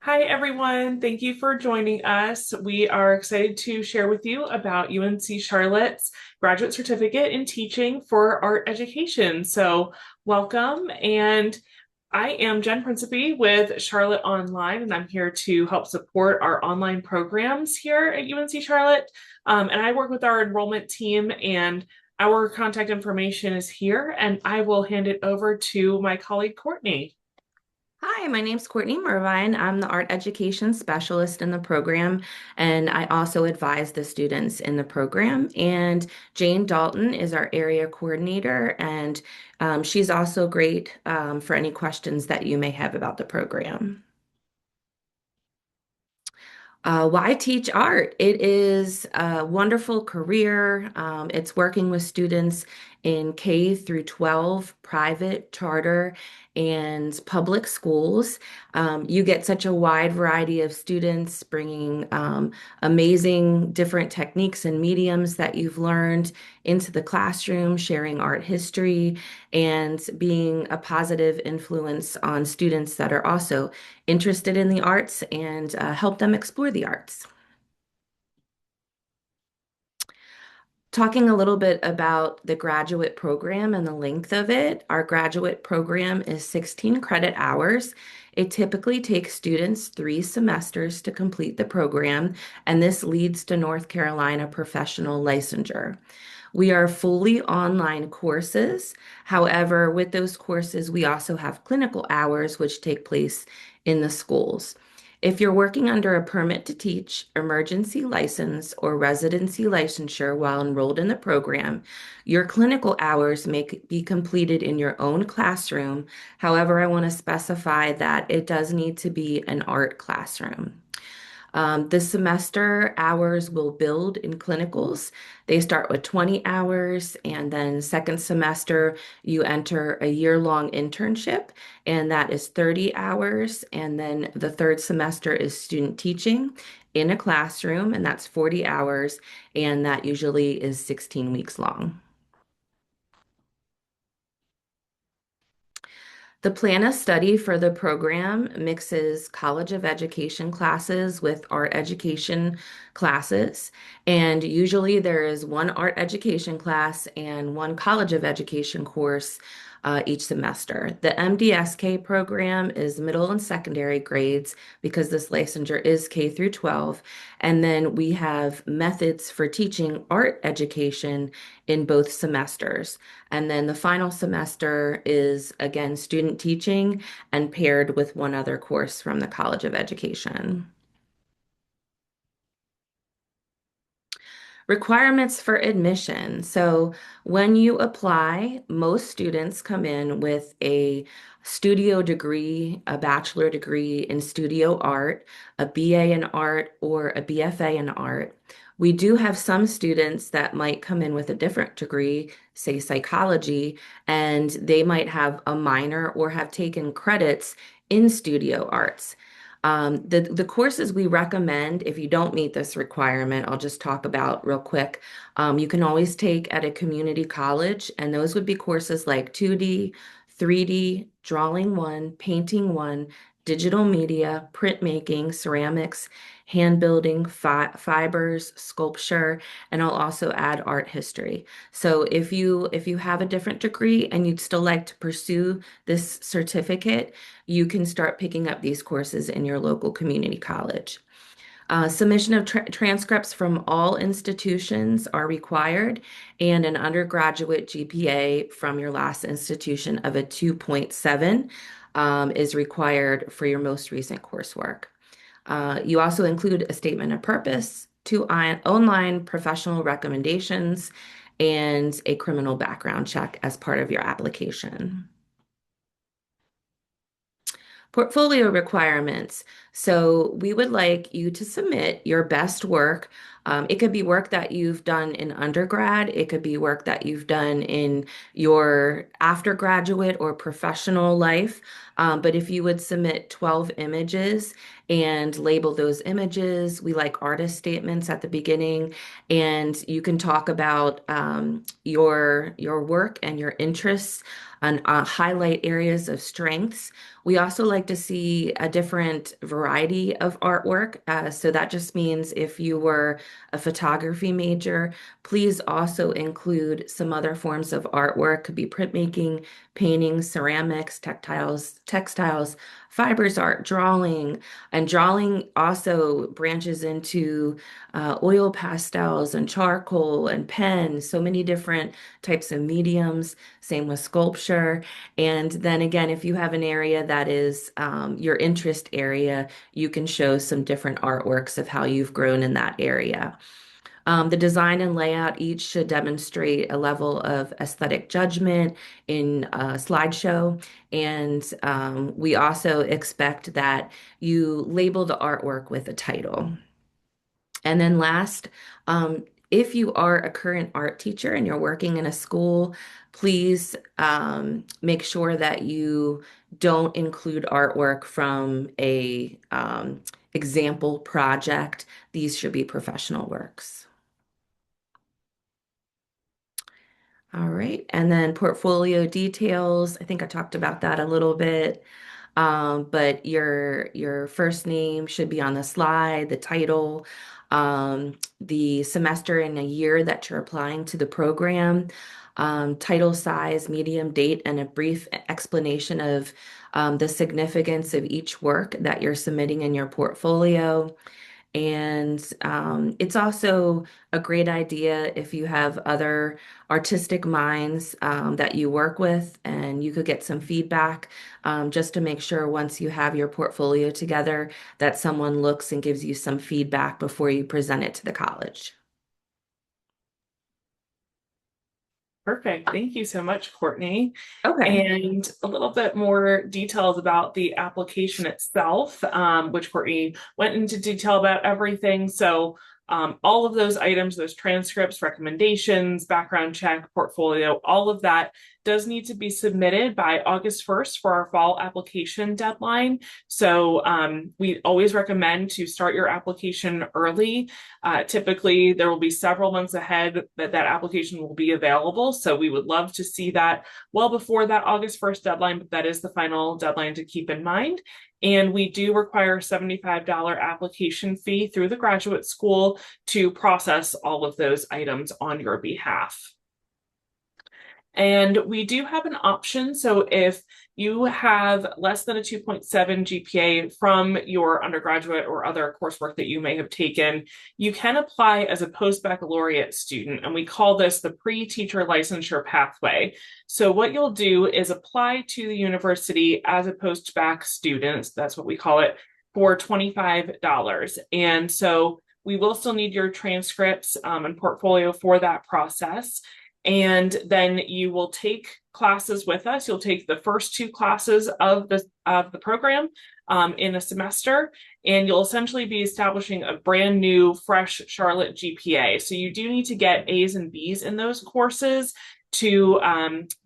Hi, everyone. Thank you for joining us. We are excited to share with you about UNC Charlotte's graduate certificate in teaching for art education. So, welcome. And I am Jen Principe with Charlotte Online, and I'm here to help support our online programs here at UNC Charlotte. And I work with our enrollment team, and our contact information is here. And I will hand it over to my colleague, Courtney. Hi, my name's Courtney Mervine. I'm the art education specialist in the program, and I also advise the students in the program. And Jane Dalton is our area coordinator, and she's also great for any questions that you may have about the program. Why teach art? It is a wonderful career. It's working with students in K through 12, private, charter, and public schools. You get such a wide variety of students bringing amazing different techniques and mediums that you've learned into the classroom, sharing art history, and being a positive influence on students that are also interested in the arts and help them explore the arts. Talking a little bit about the graduate program and the length of it, our graduate program is 16 credit hours. It typically takes students 3 semesters to complete the program, and this leads to North Carolina professional licensure. We are fully online courses. However, with those courses, we also have clinical hours, which take place in the schools. If you're working under a permit to teach, emergency license, or residency licensure while enrolled in the program, your clinical hours may be completed in your own classroom. However, I want to specify that it does need to be an art classroom. This semester, hours will build in clinicals. They start with 20 hours, and then second semester, you enter a year-long internship, and that is 30 hours. And then the third semester is student teaching in a classroom, and that's 40 hours, and that usually is 16 weeks long. The plan of study for the program mixes College of Education classes with art education classes. And usually there is one art education class and one College of Education course each semester. The MDSK program is middle and secondary grades because this licensure is K through 12. And then we have methods for teaching art education in both semesters. And then the final semester is again student teaching and paired with one other course from the College of Education. Requirements for admission. So when you apply, most students come in with a studio degree, a bachelor degree in studio art, a BA in art, or a BFA in art. We do have some students that might come in with a different degree, say psychology, and they might have a minor or have taken credits in studio arts. The courses we recommend, if you don't meet this requirement, I'll just talk about real quick. You can always take at a community college, and those would be courses like 2D, 3D, Drawing 1, Painting 1, digital media, printmaking, ceramics, hand building, fibers, sculpture, and I'll also add art history. So if you have a different degree and you'd still like to pursue this certificate, you can start picking up these courses in your local community college. Submission of transcripts from all institutions are required, and an undergraduate GPA from your last institution of a 2.7 is required for your most recent coursework. You also include a statement of purpose, two online professional recommendations, and a criminal background check as part of your application. Portfolio requirements. So we would like you to submit your best work It could be work that you've done in undergrad. It could be work that you've done in your aftergraduate or professional life. But if you would submit 12 images and label those images, we like artist statements at the beginning, and you can talk about your work and your interests and highlight areas of strengths. We also like to see a different variety of artwork. So that just means if you were a photography major, please also include some other forms of artwork. Could be printmaking, painting, ceramics, textiles, fibers art, drawing. And drawing also branches into oil pastels and charcoal and pen, so many different types of mediums. Same with sculpture. And then again, if you have an area that is your interest area, you can show some different artworks of how you've grown in that area. The design and layout each should demonstrate a level of aesthetic judgment in a slideshow. And we also expect that you label the artwork with a title. And then last, if you are a current art teacher and you're working in a school, please make sure that you don't include artwork from a example project. These should be professional works. All right, and then portfolio details. I think I talked about that a little bit. But your first name should be on the slide, the title, the semester and a year that you're applying to the program, title size, medium, date, and a brief explanation of the significance of each work that you're submitting in your portfolio. And it's also a great idea if you have other artistic minds that you work with, and you could get some feedback just to make sure once you have your portfolio together that someone looks and gives you some feedback before you present it to the college. Perfect. Thank you so much, Courtney. Okay. And a little bit more details about the application itself, which Courtney went into detail about everything. So all of those items, those transcripts, recommendations, background check, portfolio, all of that does need to be submitted by August 1st for our fall application deadline. So we always recommend to start your application early. Typically, there will be several months ahead that application will be available. So we would love to see that well before that August 1st deadline, but that is the final deadline to keep in mind. And we do require a $75 application fee through the graduate school to process all of those items on your behalf. And we do have an option. So if you have less than a 2.7 GPA from your undergraduate or other coursework that you may have taken, you can apply as a post-baccalaureate student. And we call this the pre-teacher licensure pathway. So what you'll do is apply to the university as a post-bac student. That's what we call it, for $25. And so we will still need your transcripts and portfolio for that process. And then you will take classes with us. You'll take the first two classes of the program in a semester, and you'll essentially be establishing a brand new, fresh Charlotte GPA. So you do need to get A's and B's in those courses to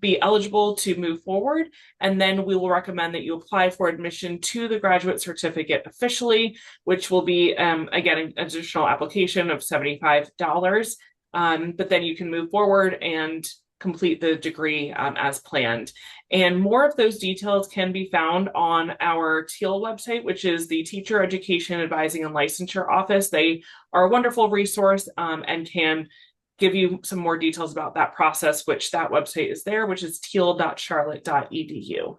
be eligible to move forward. And then we will recommend that you apply for admission to the graduate certificate officially, which will be, again, an additional application of $75. But then you can move forward and complete the degree as planned. And more of those details can be found on our TEAL website, which is the Teacher Education Advising and Licensure Office. They are a wonderful resource and can give you some more details about that process, which that website is there, which is teal.charlotte.edu.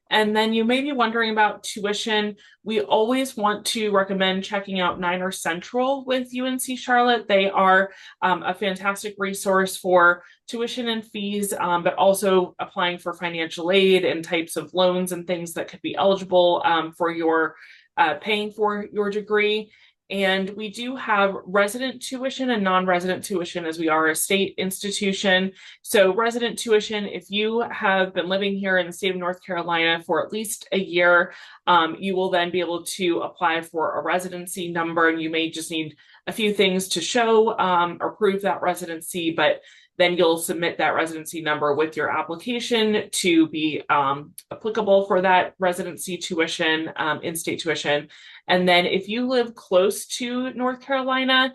And then you may be wondering about tuition. We always want to recommend checking out Niner Central with UNC Charlotte. They are a fantastic resource for tuition and fees, but also applying for financial aid and types of loans and things that could be eligible for your paying for your degree. And we do have resident tuition and non-resident tuition as we are a state institution. So resident tuition, if you have been living here in the state of North Carolina for at least a year, you will then be able to apply for a residency number, and you may just need a few things to show or prove that residency, but then you'll submit that residency number with your application to be applicable for that residency tuition, in-state tuition. And then if you live close to North Carolina,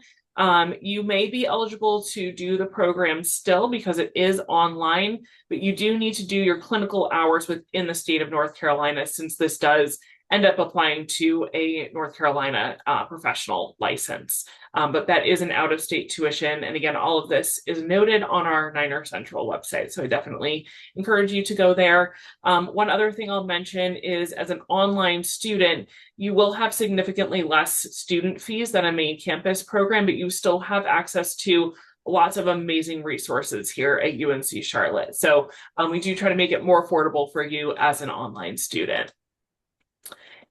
you may be eligible to do the program still because it is online, but you do need to do your clinical hours within the state of North Carolina, since this does end up applying to a North Carolina professional license. But that is an out-of-state tuition. And again, all of this is noted on our Niner Central website. So I definitely encourage you to go there. One other thing I'll mention is, as an online student, you will have significantly less student fees than a main campus program, but you still have access to lots of amazing resources here at UNC Charlotte. So we do try to make it more affordable for you as an online student.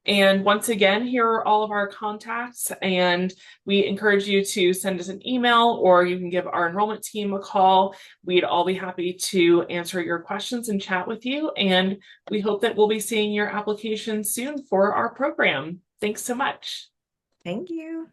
And once again, here are all of our contacts, and we encourage you to send us an email, or you can give our enrollment team a call. We'd all be happy to answer your questions and chat with you. And we hope that we'll be seeing your application soon for our program. Thanks so much. Thank you.